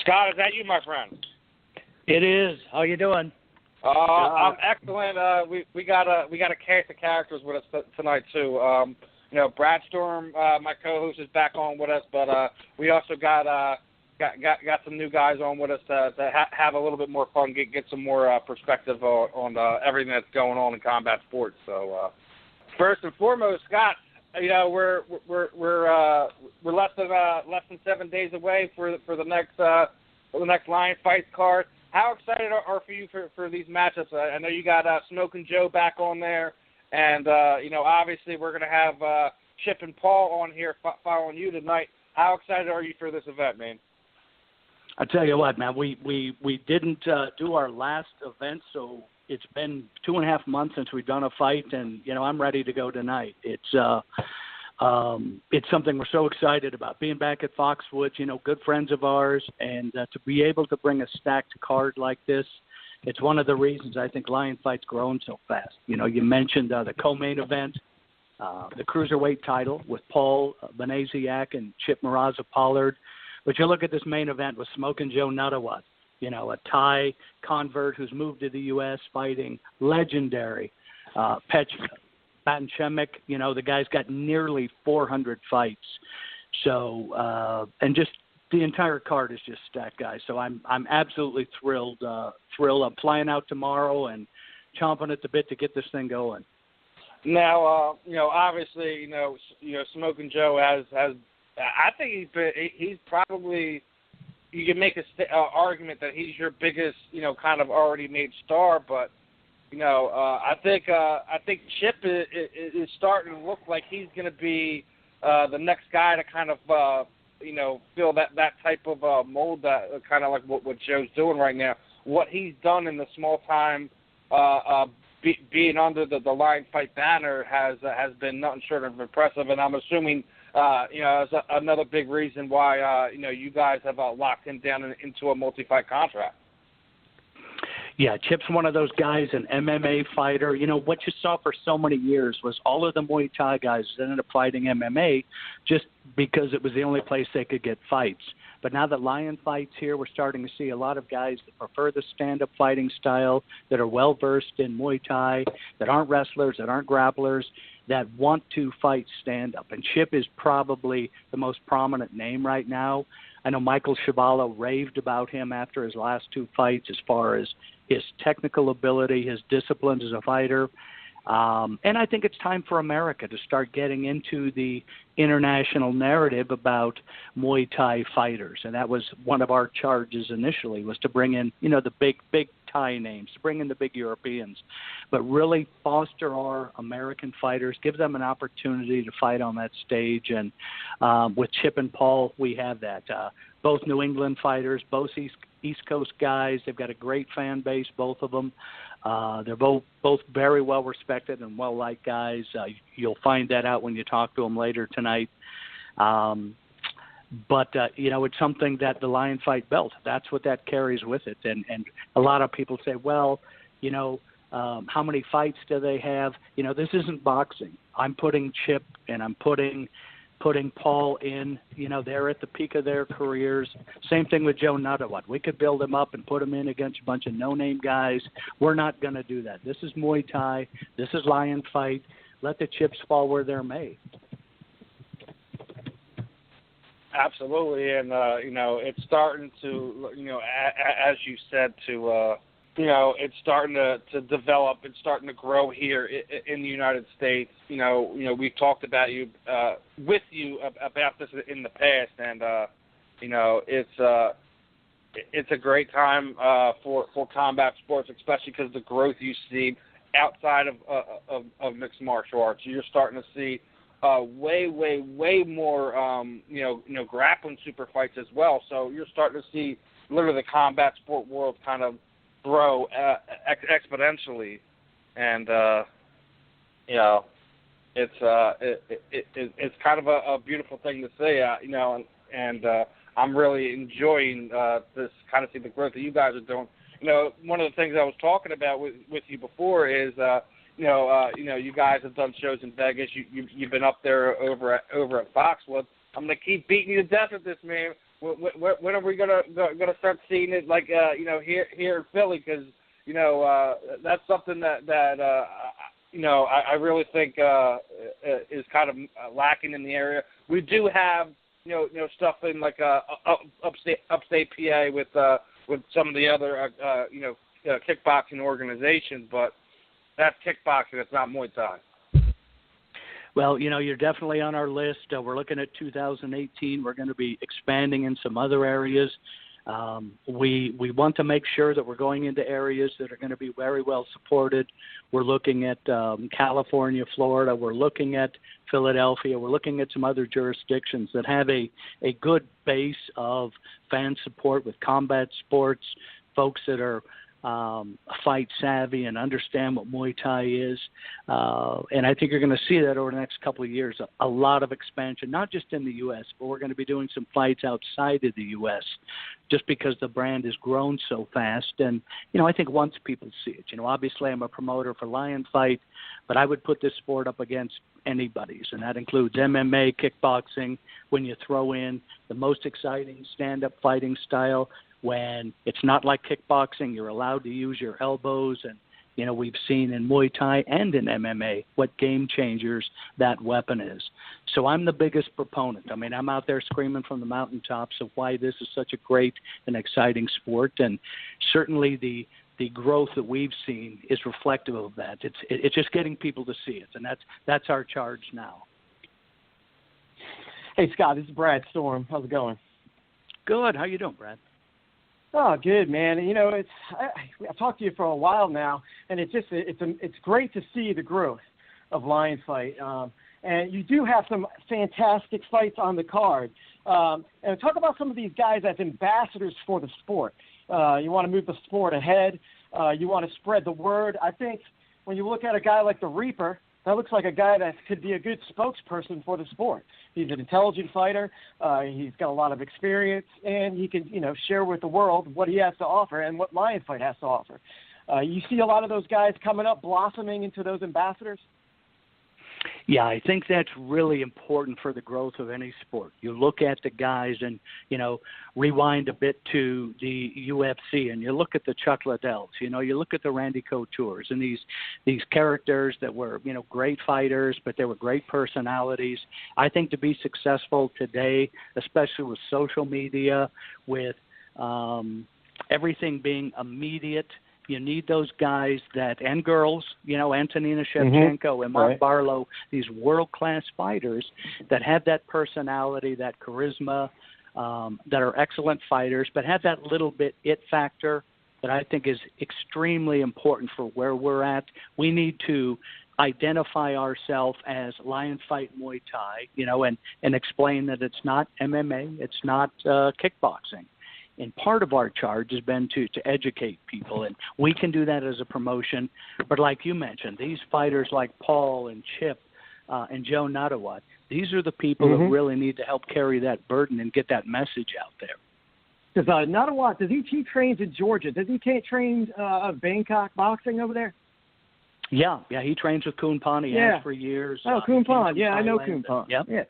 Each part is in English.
Scott, is that you, my friend? It is. How you doing? I'm excellent. We got a cast of characters with us tonight too. Brad Storm, my co-host, is back on with us, but we also got some new guys on with us to have a little bit more fun, get some more perspective on everything that's going on in combat sports. So first and foremost, Scott, we're less than 7 days away for the next Lion Fights card. How excited are for you for these matchups? I know you got Smokin' Joe back on there, and obviously we're going to have Chip and Paul on here following you tonight. How excited are you for this event, man? I tell you what, man, we didn't do our last event, so it's been 2.5 months since we've done a fight, and I'm ready to go tonight. It's something we're so excited about. Being back at Foxwoods, good friends of ours, and to be able to bring a stacked card like this, it's one of the reasons I think Lion Fight's grown so fast. You mentioned the co-main event, the cruiserweight title with Paul Banasiak and Chip Maraza Pollard. But you look at this main event with Smokin' Joe Nuttawat, a Thai convert who's moved to the U.S. fighting legendary Pech Batanchemik. The guy's got nearly 400 fights. So, and just the entire card is just stacked, guys. So I'm absolutely thrilled. I'm flying out tomorrow and chomping at the bit to get this thing going. Now, obviously, Smokin' Joe has. I think he's probably. You can make an argument that he's your biggest, kind of already made star, but. I think Chip is starting to look like he's going to be the next guy to kind of fill that type of mold, that kind of like what Joe's doing right now. What he's done in the small time being under the Lion Fight banner has been nothing short of impressive, and I'm assuming it's another big reason why you guys have locked him down into a multi-fight contract. Yeah, Chip's one of those guys, an MMA fighter. What you saw for so many years was all of the Muay Thai guys ended up fighting MMA just because it was the only place they could get fights. But now that Lion Fight's here, we're starting to see a lot of guys that prefer the stand-up fighting style, that are well-versed in Muay Thai, that aren't wrestlers, that aren't grapplers, that want to fight stand-up. And Chip is probably the most prominent name right now. I know Michael Schiavala raved about him after his last 2 fights as far as his technical ability, his discipline as a fighter. And I think it's time for America to start getting into the international narrative about Muay Thai fighters. And that was one of our charges initially, was to bring in, the big Thai names, to bring in the big Europeans, but really foster our American fighters, give them an opportunity to fight on that stage. And with Chip and Paul, we have that. Both New England fighters, both East Coast guys. They've got a great fan base, both of them. They're both very well respected and well liked guys. You'll find that out when you talk to them later tonight. But it's something that the Lion Fight belt, that's what that carries with it. And a lot of people say, well, how many fights do they have? This isn't boxing. I'm putting Chip and I'm putting Paul in, they're at the peak of their careers. Same thing with Joe Nuttawat. We could build him up and put him in against a bunch of no-name guys. We're not going to do that. This is Muay Thai. This is Lion Fight. Let the chips fall where they're made. Absolutely, and it's starting to, as you said, it's starting to develop. It's starting to grow here in the United States. We've talked about with you about this in the past, and it's a great time for combat sports, especially because the growth you see outside of mixed martial arts. You're starting to see way more grappling super fights as well. So you're starting to see literally the combat sport world kind of grow exponentially, and it's kind of a beautiful thing to see, and I'm really enjoying this kind of see the growth that you guys are doing. One of the things I was talking about with you before is you guys have done shows in Vegas. You've been up there over at Foxwoods. I'm gonna keep beating you to death with this, man. when are we gonna start seeing it like here in Philly? Because that's something that I really think is kind of lacking in the area. We do have stuff in like upstate PA with some of the other kickboxing organizations, but that's kickboxing. It's not Muay Thai. Well, you're definitely on our list. We're looking at 2018. We're going to be expanding in some other areas. We want to make sure that we're going into areas that are going to be very well supported. We're looking at California, Florida. We're looking at Philadelphia. We're looking at some other jurisdictions that have a good base of fan support with combat sports, folks that are fight savvy and understand what Muay Thai is. And I think you're going to see that over the next couple of years, a lot of expansion, not just in the U.S., but we're going to be doing some fights outside of the U.S. just because the brand has grown so fast. And, I think once people see it, obviously I'm a promoter for Lion Fight, but I would put this sport up against anybody's, and that includes MMA, kickboxing, when you throw in the most exciting stand-up fighting style, when it's not like kickboxing, you're allowed to use your elbows. And, we've seen in Muay Thai and in MMA what game changers that weapon is. So I'm the biggest proponent. I mean, I'm out there screaming from the mountaintops of why this is such a great and exciting sport. And certainly the growth that we've seen is reflective of that. It's just getting people to see it, and that's our charge now. Hey, Scott, this is Brad Storm. How's it going? Good. How you doing, Brad? Oh, good, man. I've talked to you for a while now, and it's great to see the growth of Lion Fight. And you do have some fantastic fights on the card. And talk about some of these guys as ambassadors for the sport. You want to move the sport ahead. You want to spread the word. I think when you look at a guy like the Reaper, that looks like a guy that could be a good spokesperson for the sport. He's an intelligent fighter. He's got a lot of experience, and he can, share with the world what he has to offer and what Lion Fight has to offer. You see a lot of those guys coming up, blossoming into those ambassadors? Yeah, I think that's really important for the growth of any sport. You look at the guys and, rewind a bit to the UFC, and you look at the Chuck Liddells, you look at the Randy Coutures and these characters that were, great fighters, but they were great personalities. I think to be successful today, especially with social media, with everything being immediate, you need those guys and girls, Antonina Shevchenko and Mark Barlow, these world-class fighters that have that personality, that charisma, that are excellent fighters, but have that little bit it factor that I think is extremely important for where we're at. We need to identify ourselves as Lion Fight Muay Thai, and explain that it's not MMA, it's not kickboxing. And part of our charge has been to educate people, and we can do that as a promotion. But like you mentioned, these fighters like Paul and Chip and Joe Nadawat, these are the people that really need to help carry that burden and get that message out there. Does Nadawat, he trains in Georgia? Does he train Bangkok boxing over there? Yeah, he trains with Khun Pan. He has for years. Oh, Khun Pan. Yeah, I know Khun Pan. Yep. Yeah.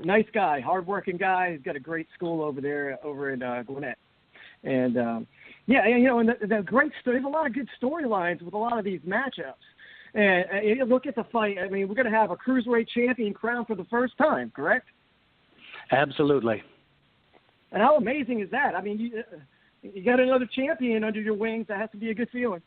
Nice guy, hardworking guy. He's got a great school over there, over in Gwinnett. And, and the great story, there's a lot of good storylines with a lot of these matchups. And you look at the fight, I mean, we're going to have a cruiserweight champion crowned for the first time, correct? Absolutely. And how amazing is that? I mean, you got another champion under your wings. That has to be a good feeling.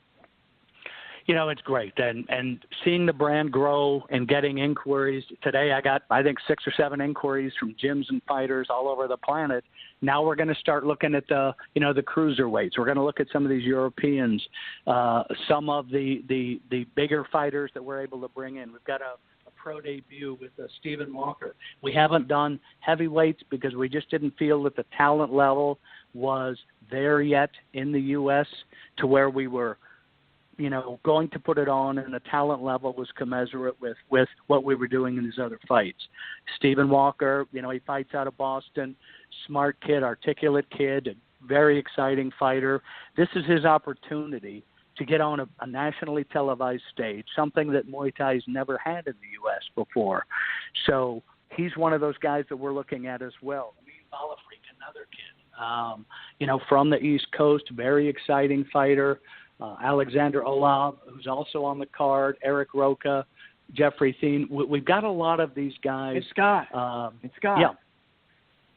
It's great. And seeing the brand grow and getting inquiries. Today I got, I think, 6 or 7 inquiries from gyms and fighters all over the planet. Now we're going to start looking at the cruiserweights. We're going to look at some of these Europeans, some of the bigger fighters that we're able to bring in. We've got a pro debut with Stephen Walker. We haven't done heavyweights because we just didn't feel that the talent level was there yet in the U.S. to where we were going to put it on, and the talent level was commensurate with what we were doing in these other fights. Stephen Walker, he fights out of Boston, smart kid, articulate kid, a very exciting fighter. This is his opportunity to get on a nationally televised stage, something that Muay Thai's never had in the U.S. before. So he's one of those guys that we're looking at as well. Balafrica, another kid, from the East Coast, very exciting fighter. Alexander Olav, who's also on the card, Eric Roca, Jeffrey Thien. We've got a lot of these guys. It's Scott. Yeah.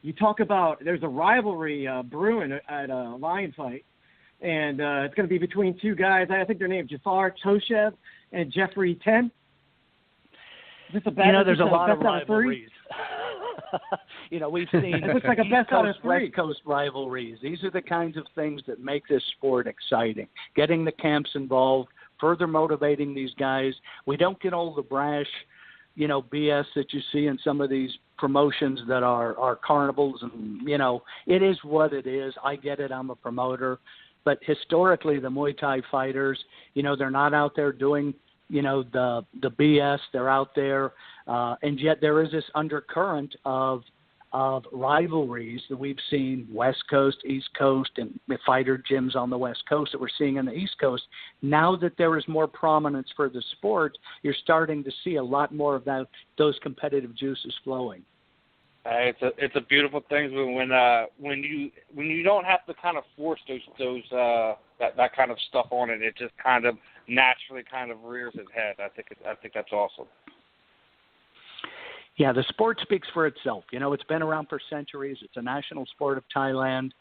You talk about there's a rivalry brewing at a lion fight, and it's going to be between two guys. I think their names Jafar Toshev and Jeffrey Ten. Is this a bad, there's a lot of rivalries. We've seen it looks like a East best out of Coast, three. West Coast rivalries. These are the kinds of things that make this sport exciting. Getting the camps involved, further motivating these guys. We don't get all the brash, BS that you see in some of these promotions that are carnivals. And, it is what it is. I get it. I'm a promoter. But historically, the Muay Thai fighters, they're not out there doing the BS. They're out there, and yet there is this undercurrent of rivalries that we've seen West Coast, East Coast, and fighter gyms on the West Coast that we're seeing on the East Coast. Now that there is more prominence for the sport, you're starting to see a lot more of those competitive juices flowing. It's a beautiful thing when you don't have to kind of force that kind of stuff on it. It just kind of naturally kind of rears its head. I think that's awesome. Yeah, the sport speaks for itself. It's been around for centuries. It's a national sport of Thailand.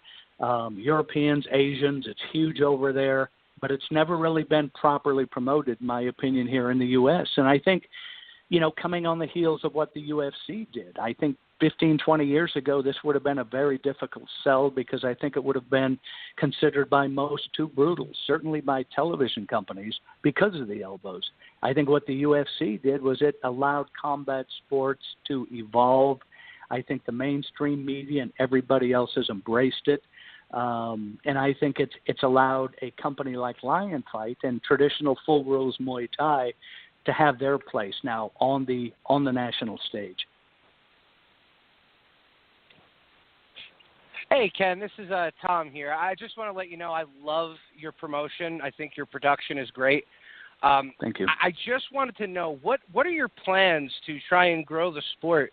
Europeans, Asians, it's huge over there, but it's never really been properly promoted, in my opinion, here in the U.S. And I think, coming on the heels of what the UFC did, I think 15, 20 years ago, this would have been a very difficult sell because I think it would have been considered by most too brutal, certainly by television companies, because of the elbows. I think what the UFC did was it allowed combat sports to evolve. I think the mainstream media and everybody else has embraced it. And I think it's allowed a company like Lion Fight and traditional full rules Muay Thai to have their place now on the national stage. Hey, Ken, this is Tom here. I just want to let you know I love your promotion. I think your production is great. Thank you. I just wanted to know, what are your plans to try and grow the sport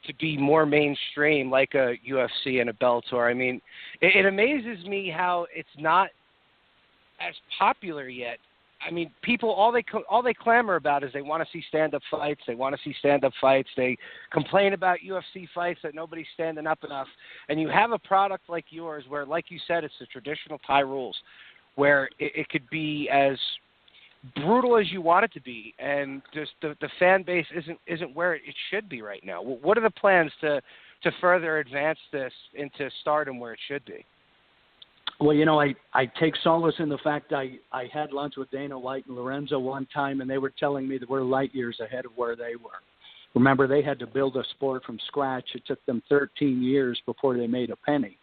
to be more mainstream, like a UFC and a Bellator? I mean, it amazes me how it's not as popular yet. I mean, people, all they clamor about is they want to see stand-up fights. They want to see stand-up fights. They complain about UFC fights that nobody's standing up enough. And you have a product like yours where, like you said, it's the traditional Thai rules, where it could be as brutal as you want it to be, and just the fan base isn't where it should be right now. What are the plans to further advance this into stardom where it should be? Well, I take solace in the fact I had lunch with Dana White and Lorenzo one time, and they were telling me that we're light years ahead of where they were. Remember, they had to build a sport from scratch. It took them 13 years before they made a penny.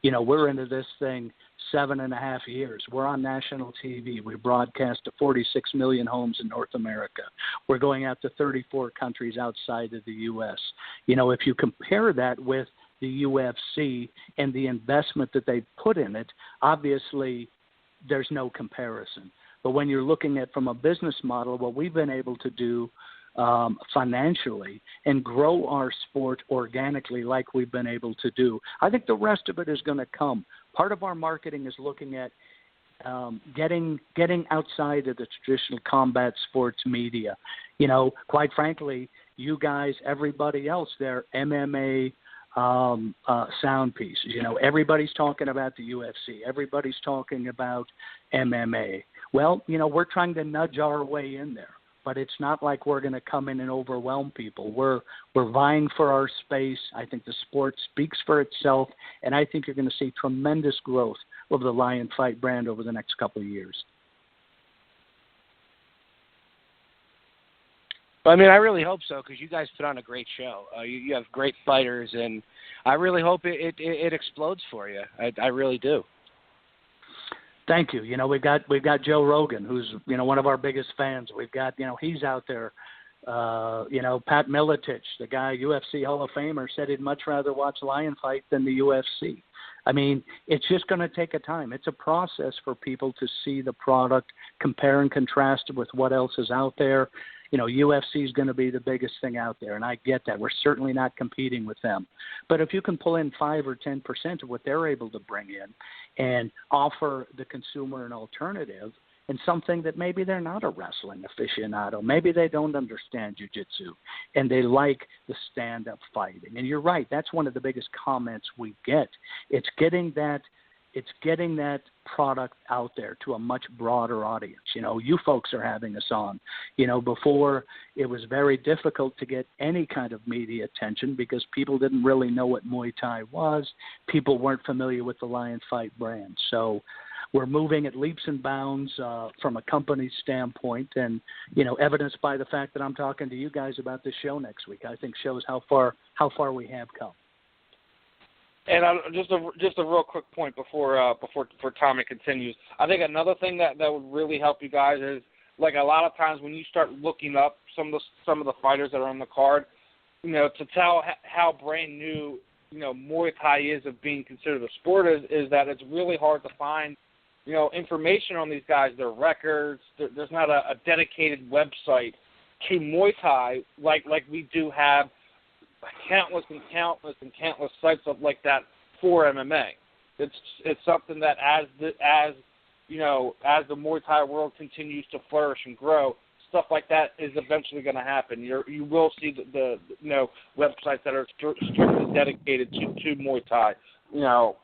We're into this thing 7.5 years. We're on national TV. We broadcast to 46 million homes in North America. We're going out to 34 countries outside of the U.S. If you compare that with the UFC and the investment that they put in it, obviously there's no comparison. But when you're looking at from a business model, what we've been able to do financially and grow our sport organically like we've been able to do, I think the rest of it is going to come. Part of our marketing is looking at getting outside of the traditional combat sports media. Quite frankly, you guys, everybody else there, MMA, sound pieces. Everybody's talking about the UFC. Everybody's talking about MMA. Well, we're trying to nudge our way in there, but it's not like we're going to come in and overwhelm people. We're vying for our space. I think the sport speaks for itself, and I think you're going to see tremendous growth of the Lion Fight brand over the next couple of years. I mean, I really hope so, because you guys put on a great show. You have great fighters, and I really hope it explodes for you. I really do. Thank you. We've got Joe Rogan, who's one of our biggest fans. We've got he's out there. Pat Miletich, the guy, UFC Hall of Famer, said he'd much rather watch Lion Fight than the UFC. I mean, it's just going to take a time. It's a process for people to see the product, compare and contrast it with what else is out there. UFC is going to be the biggest thing out there, and I get that. We're certainly not competing with them. But if you can pull in 5 or 10% of what they're able to bring in and offer the consumer an alternative and something that maybe they're not a wrestling aficionado, maybe they don't understand jiu-jitsu, and they like the stand-up fighting. And you're right, that's one of the biggest comments we get. It's getting that product out there to a much broader audience. You folks are having us on. Before it was very difficult to get any kind of media attention because people didn't really know what Muay Thai was. People weren't familiar with the Lion Fight brand. So we're moving at leaps and bounds from a company standpoint, and evidenced by the fact that I'm talking to you guys about this show next week. I think shows how far we have come. And just a real quick point before Tommy continues. I think another thing that would really help you guys is, like, a lot of times when you start looking up some of the fighters that are on the card, to tell how brand new Muay Thai is of being considered a sport is that it's really hard to find information on these guys, their records. There's not a dedicated website to Muay Thai like we do have countless sites like that for MMA. It's something that as the Muay Thai world continues to flourish and grow, stuff like that is eventually going to happen. You will see the websites that are strictly dedicated to Muay Thai.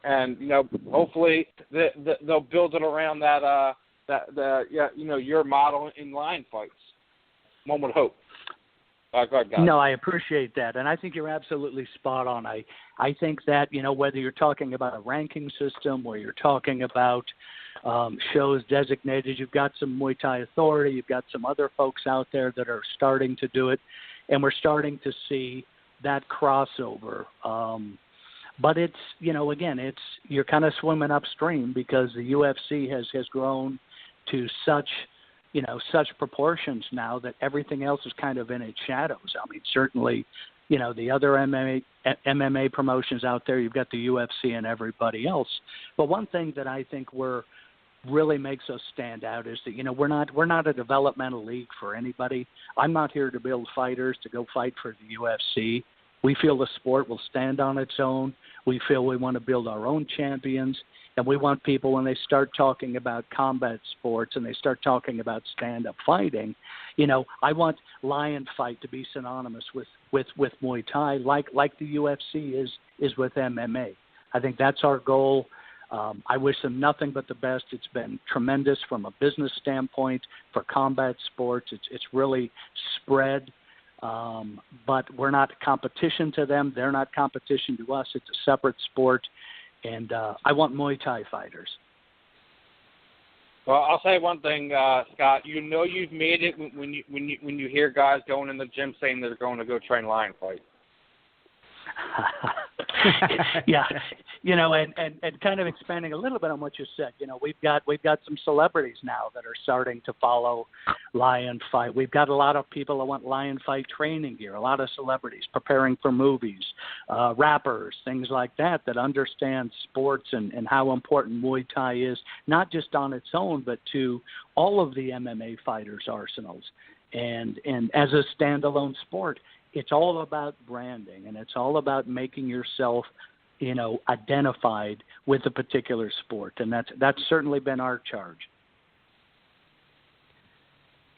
And hopefully they'll build it around your model in lion fights. One would hope. Go ahead, guys. No, I appreciate that, and I think you're absolutely spot on. I think that whether you're talking about a ranking system or you're talking about shows designated, you've got some Muay Thai Authority, you've got some other folks out there that are starting to do it, and we're starting to see that crossover. But it's you're kind of swimming upstream because the UFC has grown to such proportions now that everything else is kind of in its shadows. I mean, certainly, the other MMA promotions out there, you've got the UFC and everybody else. But one thing that I think really makes us stand out is that, we're not a developmental league for anybody. I'm not here to build fighters to go fight for the UFC. We feel the sport will stand on its own. We feel we want to build our own champions. And we want people, when they start talking about combat sports and they start talking about stand-up fighting, I want Lion Fight to be synonymous with Muay Thai, like the UFC is with MMA. I think that's our goal. I wish them nothing but the best. It's been tremendous from a business standpoint for combat sports. It's really spread. But we're not competition to them. They're not competition to us. It's a separate sport. And I want Muay Thai fighters. Well, I'll say one thing, Scott. You've made it when you hear guys going in the gym saying they're going to go train Lion Fight. Yeah, and kind of expanding a little bit on what you said. We've got some celebrities now that are starting to follow Lion Fight. We've got a lot of people that want Lion Fight training gear. A lot of celebrities preparing for movies, rappers, things like that understand sports and how important Muay Thai is, not just on its own, but to all of the MMA fighters' arsenals. And as a standalone sport, it's all about branding, and it's all about making yourself, identified with a particular sport, and that's certainly been our charge.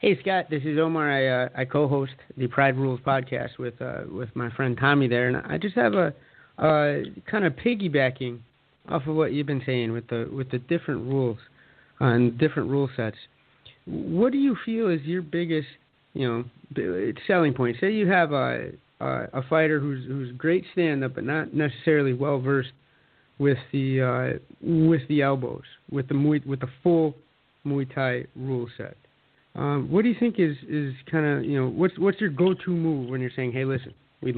Hey, Scott, this is Omar. I co-host the Pride Rules podcast with my friend Tommy there, and I just have a kind of piggybacking off of what you've been saying with the different rules and different rule sets. What do you feel is your biggest selling point? Say you have a fighter who's great stand-up, but not necessarily well versed with the elbows, with the full Muay Thai rule set. What do you think is kind of what's your go-to move when you're saying, hey, listen, we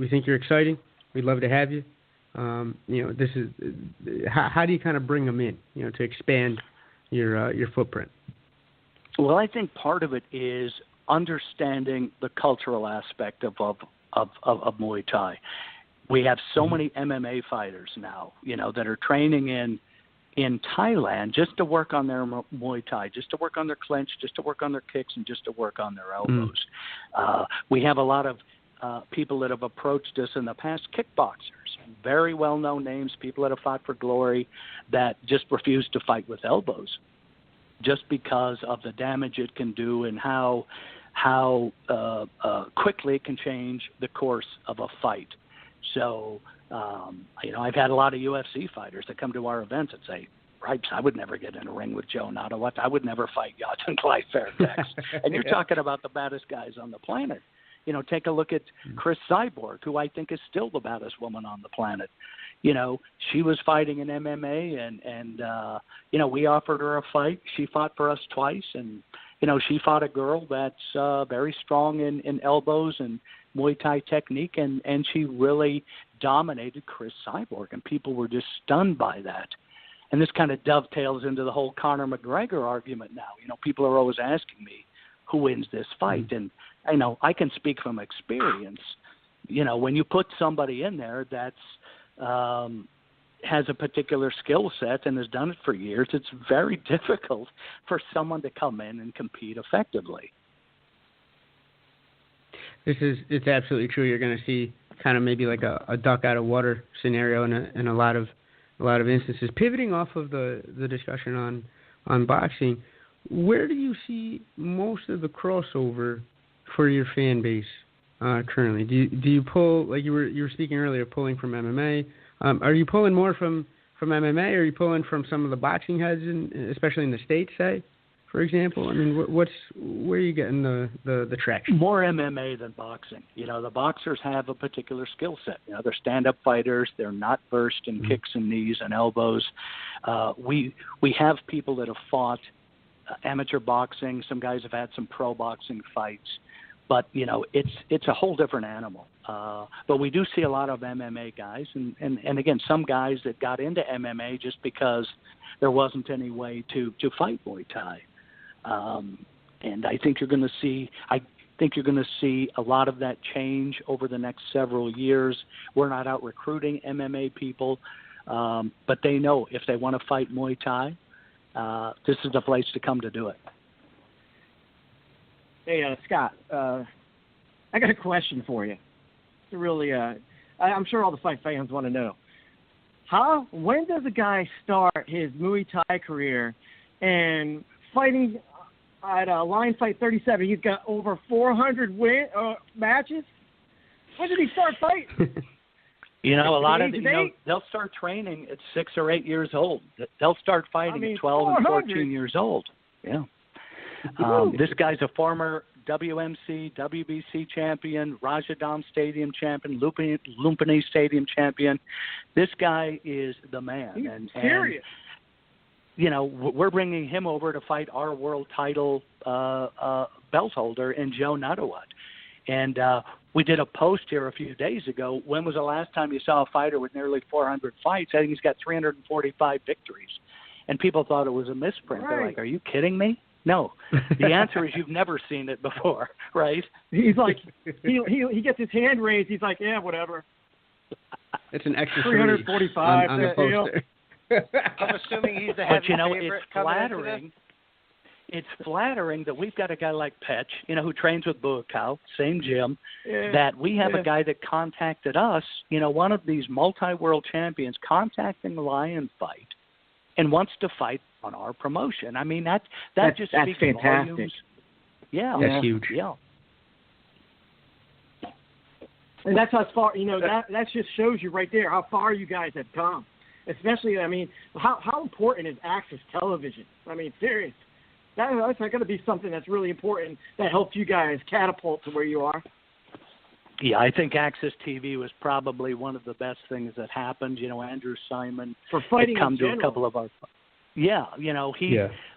think you're exciting, we'd love to have you. This is how do you kind of bring them in, to expand your footprint? Well, I think part of it is understanding the cultural aspect of Muay Thai. We have so many MMA fighters now, that are training in in Thailand just to work on their Muay Thai, just to work on their clinch, just to work on their kicks, and just to work on their elbows. We have a lot of people that have approached us in the past, kickboxers, very well-known names, people that have fought for glory that just refuse to fight with elbows just because of the damage it can do and how quickly it can change the course of a fight. So, I've had a lot of UFC fighters that come to our events and say, Ripes, I would never get in a ring with Joe Nattawut. I would never fight Yatin Clay Fairfax. And you're talking about the baddest guys on the planet. Take a look at Chris Cyborg, who I think is still the baddest woman on the planet. She was fighting in MMA, and we offered her a fight. She fought for us twice, and, she fought a girl that's very strong in elbows and Muay Thai technique, and she really dominated Chris Cyborg, and people were just stunned by that. And this kind of dovetails into the whole Conor McGregor argument now. People are always asking me, who wins this fight? And I know I can speak from experience. When you put somebody in there that's has a particular skill set and has done it for years, it's very difficult for someone to come in and compete effectively. It's absolutely true. You're going to see kind of maybe like a duck out of water scenario in a lot of instances. Pivoting off of the discussion on boxing, where do you see most of the crossover for your fan base currently? Do you pull, like you were speaking earlier, pulling from MMA? Are you pulling more from MMA? Or are you pulling from some of the boxing heads, especially in the States, say, for example? I mean, where are you getting the traction? More MMA than boxing. The boxers have a particular skill set. They're stand-up fighters. They're not versed in kicks and knees and elbows. We have people that have fought amateur boxing. Some guys have had some pro boxing fights. But, it's a whole different animal. But we do see a lot of MMA guys. And again, some guys that got into MMA just because there wasn't any way to fight Muay Thai. And I think you're going to see a lot of that change over the next several years. We're not out recruiting MMA people, but they know if they want to fight Muay Thai, this is the place to come to do it. Hey, Scott, I got a question for you. It's really, I'm sure all the fight fans want to know. When does a guy start his Muay Thai career and fighting at Line Fight 37? He's got over 400 matches. When did he start fighting? A lot of they'll start training at 6 or 8 years old. They'll start fighting at 12 and 14 years old. Yeah. This guy's a former WMC, WBC champion, Rajadam Stadium champion, Lumpini Stadium champion. This guy is the man. He's serious. We're bringing him over to fight our world title belt holder in Joe Nattawut. And we did a post here a few days ago. When was the last time you saw a fighter with nearly 400 fights? I think he's got 345 victories. And people thought it was a misprint. Right. They're like, are you kidding me? No. The answer is you've never seen it before, right? He's like, he gets his hand raised. He's like, yeah, whatever. It's an extra 345 on the poster. I'm assuming he's the heavy favorite. It's flattering. It's flattering that we've got a guy like Petch, who trains with Buakaw, same gym, that we have a guy that contacted us, one of these multi-world champions contacting Lion Fight and wants to fight on our promotion. I mean, that just speaks fantastic. Volumes. Yeah. That's huge. Yeah. And that's how far, that just shows you right there how far you guys have come. Especially, I mean, how important is Access Television? I mean, serious. That's going to be something that's really important that helped you guys catapult to where you are. Yeah, I think Access TV was probably one of the best things that happened. Andrew Simon for fighting had come in to general. a couple of our. Yeah,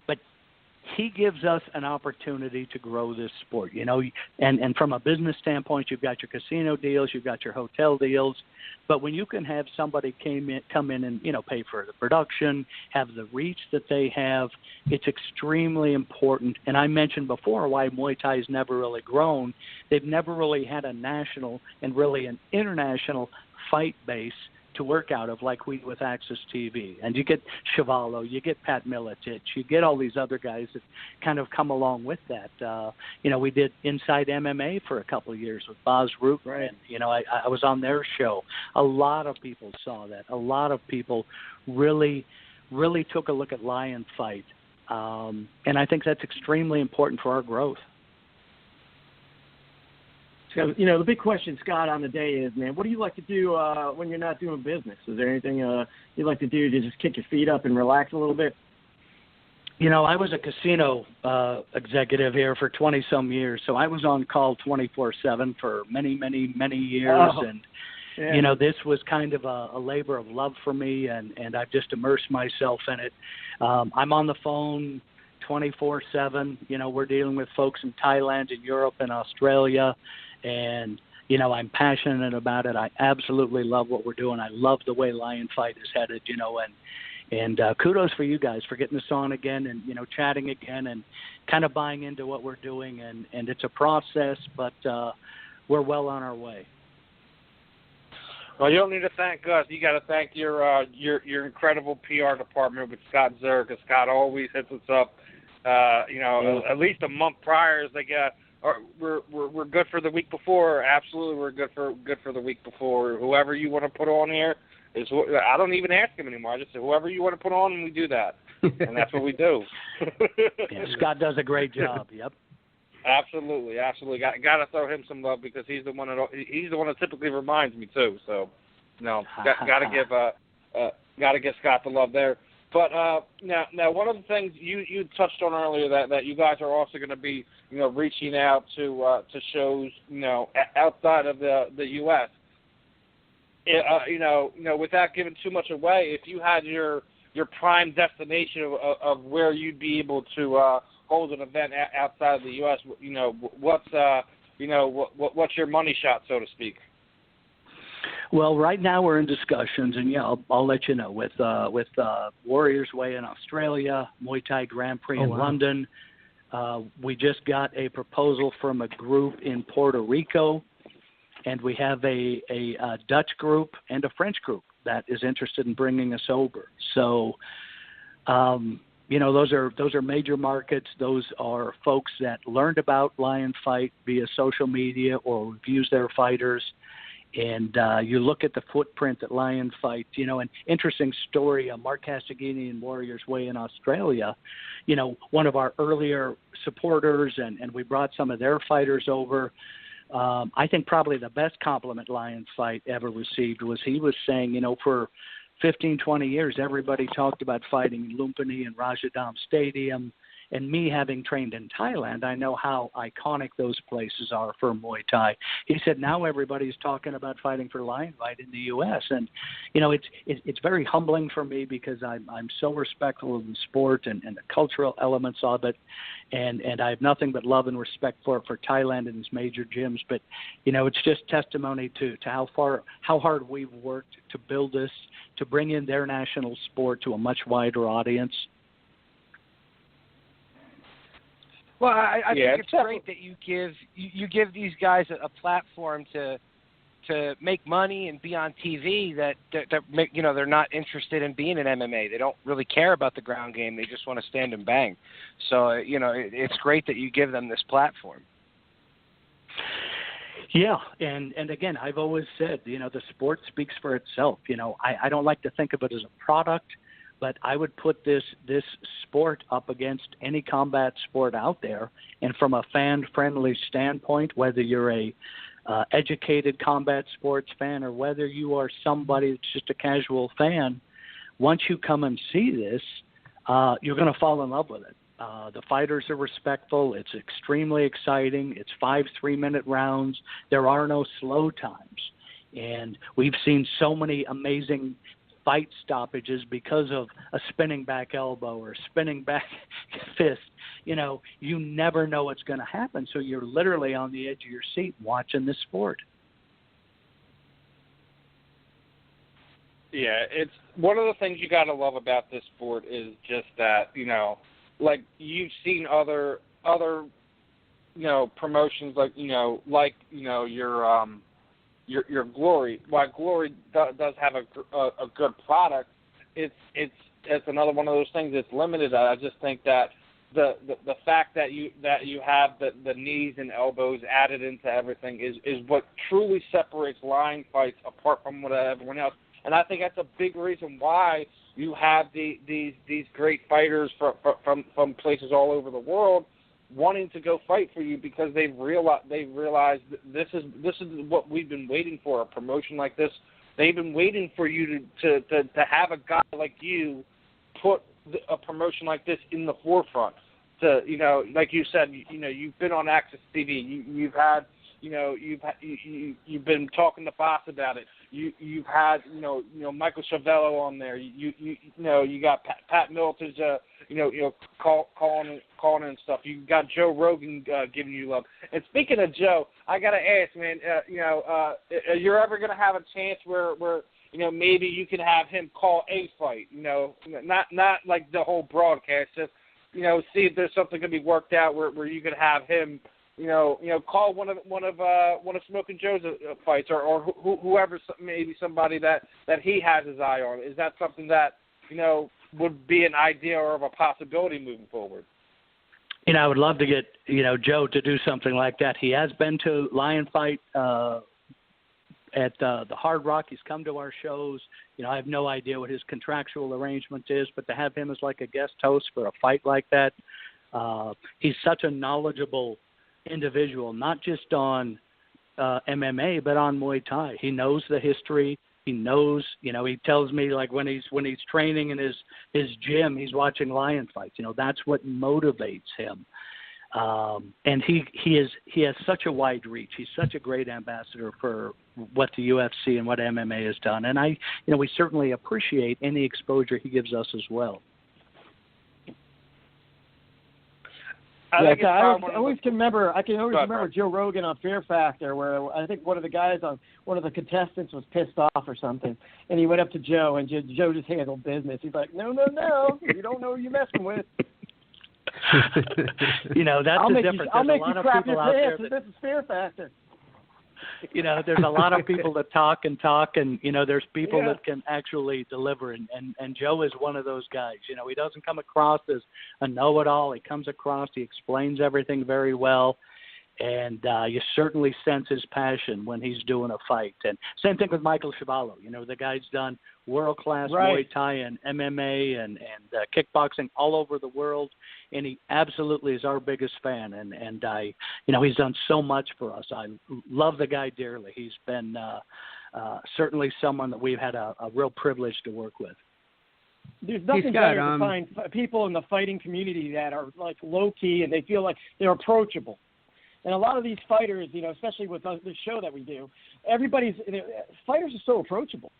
but he gives us an opportunity to grow this sport. And from a business standpoint, you've got your casino deals, you've got your hotel deals, but when you can have somebody come in and pay for the production, have the reach that they have, it's extremely important. And I mentioned before why Muay Thai has never really grown. They've never really had a national and really an international fight base to work out of, like we do with Access TV. And you get Chuvalo, you get Pat Miletich, you get all these other guys that kind of come along with that. We did Inside MMA for a couple of years with Boz Rutan. Right. And, I was on their show. A lot of people saw that. A lot of people really, really took a look at Lion Fight. And I think that's extremely important for our growth. So, the big question, Scott, on the day is, man, what do you like to do when you're not doing business? Is there anything you like to do to just kick your feet up and relax a little bit? I was a casino executive here for 20-some years, so I was on call 24/7 for many, many, many years. Oh, and, yeah. this was kind of a labor of love for me, and I've just immersed myself in it. I'm on the phone 24/7. We're dealing with folks in Thailand and Europe and Australia. And, I'm passionate about it. I absolutely love what we're doing. I love the way Lion Fight is headed, and kudos for you guys for getting us on again and, chatting again and kind of buying into what we're doing. And it's a process, but we're well on our way. Well, you don't need to thank us. You got to thank your incredible PR department with Scott Zerg. Scott always hits us up, at least a month prior as they get. Or we're good for the week before. Absolutely, we're good for the week before. Whoever you want to put on here is. I don't even ask him anymore. I just say whoever you want to put on, and we do that, and that's what we do. Yeah, Scott does a great job. Yep. Absolutely. Got to throw him some love because he's the one that typically reminds me too. So, got to give Scott the love there. But now one of the things you touched on earlier that you guys are also going to be reaching out to shows outside of the U.S. Without giving too much away, if you had your prime destination of where you'd be able to hold an event outside of the U.S., what's your money shot, so to speak? Well, right now we're in discussions, and I'll let you know with Warriors Way in Australia, Muay Thai Grand Prix in London. We just got a proposal from a group in Puerto Rico, and we have a Dutch group and a French group that is interested in bringing us over. So, those are major markets. Those are folks that learned about Lion Fight via social media or reviews their fighters. And you look at the footprint that Lion Fight, an interesting story, Mark Castiglione and Warriors Way in Australia, one of our earlier supporters, and we brought some of their fighters over. I think probably the best compliment Lion Fight ever received was he was saying, for 15, 20 years, everybody talked about fighting in Lumpini and Rajadam Stadium. And me having trained in Thailand, I know how iconic those places are for Muay Thai. He said now everybody's talking about fighting for Lion Fight in the U.S. And, it's very humbling for me because I'm so respectful of the sport and the cultural elements of it. And I have nothing but love and respect for Thailand and its major gyms. But, it's just testimony to how hard we've worked to build this, to bring in their national sport to a much wider audience. Well, I think it's great that you give these guys a platform to make money and be on TV that make, they're not interested in being in MMA. They don't really care about the ground game. They just want to stand and bang. So, it's great that you give them this platform. Yeah, and again, I've always said, the sport speaks for itself. I don't like to think of it as a product, but I would put this sport up against any combat sport out there. And from a fan-friendly standpoint, whether you're a educated combat sports fan or whether you are somebody that's just a casual fan, once you come and see this, you're going to fall in love with it. The fighters are respectful. It's extremely exciting. It's 5 3-minute rounds. There are no slow times. And we've seen so many amazing fight stoppages because of a spinning back elbow or spinning back fist. You never know what's going to happen. So you're literally on the edge of your seat watching this sport. Yeah, it's one of the things you got to love about this sport is just that, like you've seen other promotions like, your your Glory. While Glory does have a good product, it's another one of those things that's limited. I just think that the fact that you have the knees and elbows added into everything is what truly separates lion fights apart from everyone else. And I think that's a big reason why you have these great fighters from places all over the world wanting to go fight for you, because they've realized this is what we've been waiting for, a promotion like this. They've been waiting for you to have a guy like you put a promotion like this in the forefront. To, like you said, you've been on Access TV. You've had, you've been talking to Boss about it. You've had, Michael Chavello on there. You got Pat Miletich, calling and stuff. You got Joe Rogan giving you love. And speaking of Joe, I gotta ask, man, you're ever gonna have a chance where maybe you can have him call a fight? Not like the whole broadcast, just see if there's something gonna be worked out where you could have him. Call one of Smoking Joe's fights, or whoever, maybe somebody that he has his eye on. Is that something that would be an idea or of a possibility moving forward? I would love to get Joe to do something like that. He has been to Lion Fight at the Hard Rock. He's come to our shows. I have no idea what his contractual arrangement is, but to have him as like a guest host for a fight like that, he's such a knowledgeable individual, not just on MMA, but on Muay Thai. He knows the history. He knows, he tells me, like, when he's training in his gym, he's watching lion fights. That's what motivates him. And he has such a wide reach. He's such a great ambassador for what the UFC and what MMA has done. And we certainly appreciate any exposure he gives us as well. I can always remember Joe Rogan on Fear Factor, where I think one of the contestants was pissed off or something, and he went up to Joe, and Joe just handled business. He's like, no, you don't know who you're messing with. That's the difference. I'll make you crap your pants, and this is Fear Factor. There's a lot of people that talk, and there's people that can actually deliver, and Joe is one of those guys. He doesn't come across as a know-it-all. He comes across, he explains everything very well, and you certainly sense his passion when he's doing a fight. And same thing with Michael Chavello. The guy's done world-class Muay Thai and MMA and kickboxing all over the world, and he absolutely is our biggest fan. And he's done so much for us. I love the guy dearly. He's been certainly someone that we've had a real privilege to work with. There's nothing better to find people in the fighting community that are like low-key and they feel like they're approachable. And a lot of these fighters, especially with the show that we do, fighters are so approachable.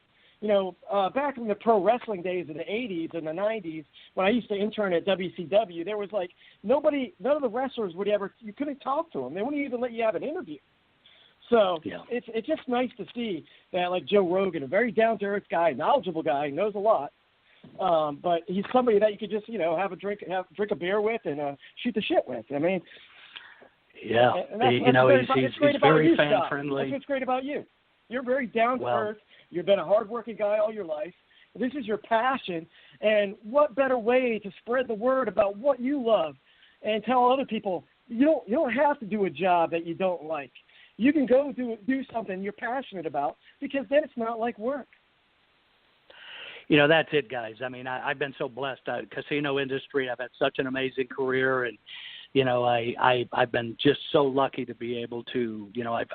Back in the pro wrestling days in the 80s and the 90s, when I used to intern at WCW, there was like none of the wrestlers you couldn't talk to them. They wouldn't even let you have an interview. So it's just nice to see that, like Joe Rogan, a very down-to-earth guy, knowledgeable guy, knows a lot. But he's somebody that you could just, drink a beer with and shoot the shit with. I mean, yeah, he's very fan-friendly. That's what's great about you. You're very down-to-earth. You've been a hard-working guy all your life. This is your passion, and what better way to spread the word about what you love and tell other people you don't have to do a job that you don't like. You can go do something you're passionate about, because then it's not like work. That's it, guys. I mean, I've been so blessed. Casino industry, I've had such an amazing career, and I've been just so lucky to be able to,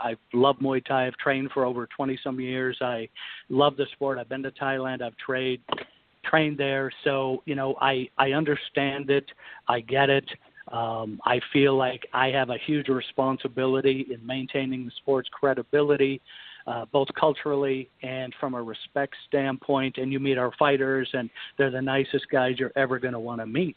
I've loved Muay Thai. I've trained for over 20-some years. I love the sport. I've been to Thailand. I've trained there. So, I understand it. I get it. I feel like I have a huge responsibility in maintaining the sport's credibility, both culturally and from a respect standpoint. And you meet our fighters, and they're the nicest guys you're ever going to want to meet.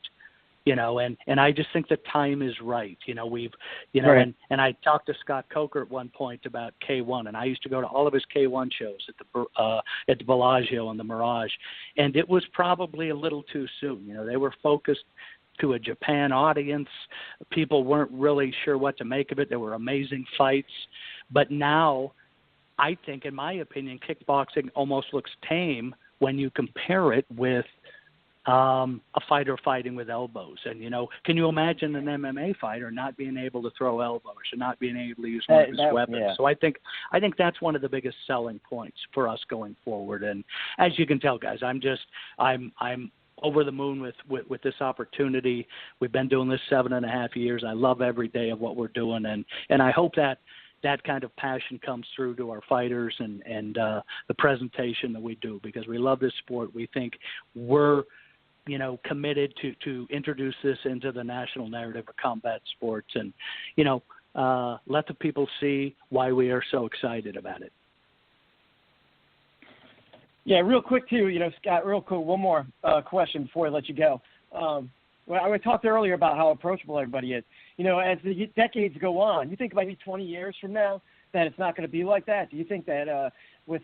And I just think the time is right. Right. And I talked to Scott Coker at one point about K1, and I used to go to all of his K1 shows at the Bellagio and the Mirage, and it was probably a little too soon. They were focused to a Japan audience. People weren't really sure what to make of it. There were amazing fights, but now I think, in my opinion, kickboxing almost looks tame when you compare it with a fighter fighting with elbows. And, can you imagine an MMA fighter not being able to throw elbows or not being able to use one of his weapons? Yeah. So I think that's one of the biggest selling points for us going forward. And as you can tell, guys, I'm over the moon with this opportunity. We've been doing this 7.5 years. I love every day of what we're doing, and I hope that kind of passion comes through to our fighters and the presentation that we do, because we love this sport. We think we're committed to introduce this into the national narrative of combat sports, and let the people see why we are so excited about it. Yeah, real quick too, Scott, real quick, one more question before I let you go. I talked earlier about how approachable everybody is. As the decades go on, you think maybe 20 years from now that it's not going to be like that? Do you think that with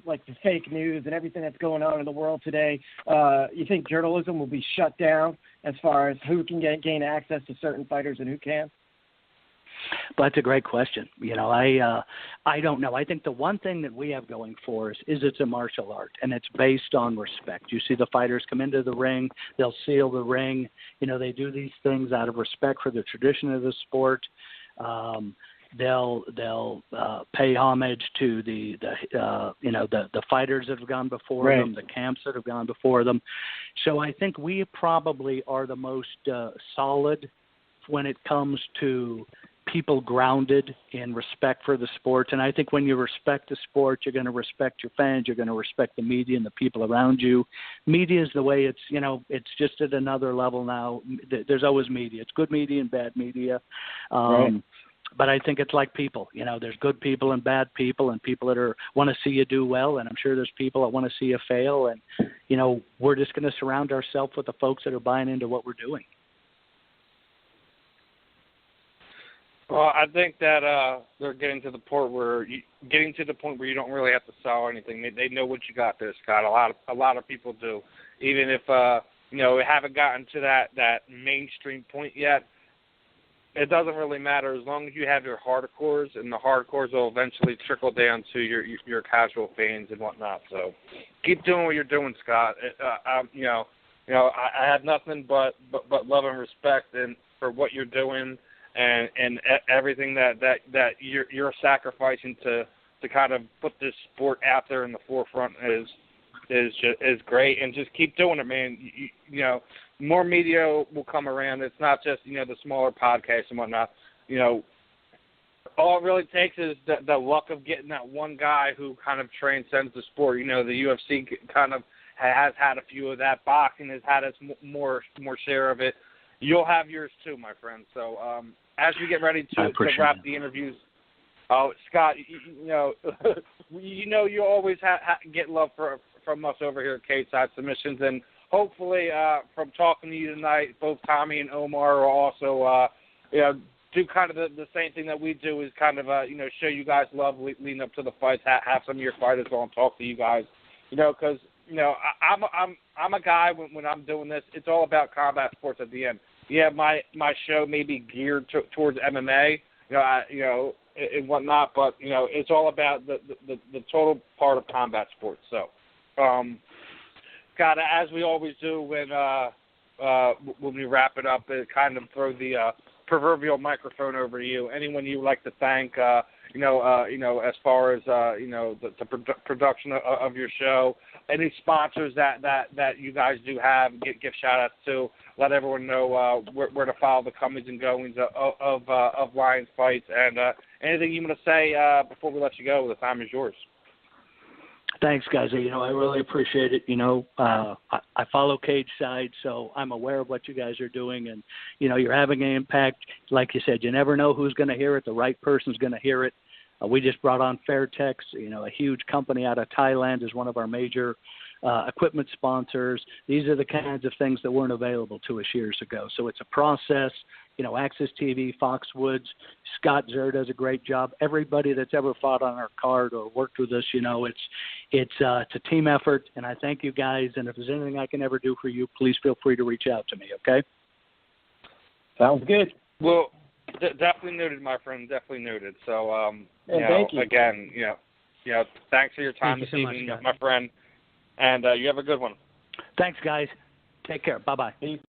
like the fake news and everything that's going on in the world today, you think journalism will be shut down as far as who can gain access to certain fighters and who can't? But that's a great question. I don't know. I think the one thing that we have going for us is it's a martial art, and it's based on respect. You see the fighters come into the ring, they'll seal the ring. They do these things out of respect for the tradition of the sport. They'll pay homage to the fighters that have gone before right. them, the camps that have gone before them. So I think we probably are the most solid when it comes to people grounded in respect for the sport. And I think when you respect the sport, you're going to respect your fans, you're going to respect the media and the people around you. Media is the way it's just at another level now. There's always media. It's good media and bad media. Right. But I think it's like people. There's good people and bad people, and people that want to see you do well, and I'm sure there's people that want to see you fail. And, we're just going to surround ourselves with the folks that are buying into what we're doing. Well, I think that they're getting to the point where you don't really have to sell anything. They know what you got there, Scott. A lot of people do, even if we haven't gotten to that mainstream point yet. It doesn't really matter as long as you have your hardcores, and the hardcores will eventually trickle down to your casual fans and whatnot. So keep doing what you're doing, Scott. I have nothing but love and respect and for what you're doing. And everything that you're sacrificing to kind of put this sport out there in the forefront is great, and just keep doing it, man. More media will come around. It's not just the smaller podcasts and whatnot. All it really takes is the luck of getting that one guy who kind of transcends the sport. The UFC kind of has had a few of that. Boxing has had its more share of it. You'll have yours too, my friend. So as we get ready to wrap the interviews, Scott, you always get love from us over here at Cage-Side Submissions, and hopefully from talking to you tonight, both Tommy and Omar are also do kind of the same thing that we do, is kind of show you guys love leading up to the fights, have some of your fighters on, talk to you guys, because I'm a guy when I'm doing this, it's all about combat sports at the end. Yeah, my show may be geared towards MMA, and whatnot, but it's all about the total part of combat sports. So, Scott, as we always do when we wrap it up, kind of throw the proverbial microphone over to you. Anyone you would like to thank, as far as the production of your show, any sponsors that you guys do have, give shout outs to. Let everyone know where to follow the comings and goings of Lions Fights, and anything you want to say before we let you go. The time is yours. Thanks, guys. I really appreciate it. I follow Cage Side, so I'm aware of what you guys are doing, and you're having an impact. Like you said, you never know who's going to hear it. The right person's going to hear it. We just brought on Fairtex, a huge company out of Thailand, is one of our major equipment sponsors. These are the kinds of things that weren't available to us years ago. So it's a process. Access TV, Foxwoods, Scott Zer does a great job. Everybody that's ever fought on our card or worked with us, it's a team effort. And I thank you guys. And if there's anything I can ever do for you, please feel free to reach out to me. Okay? Sounds good. Well, definitely noted, my friend. Definitely noted. So, thank you. Again, thanks for your time Thank this you so evening, much, my friend, and you have a good one. Thanks, guys. Take care. Bye-bye. Peace.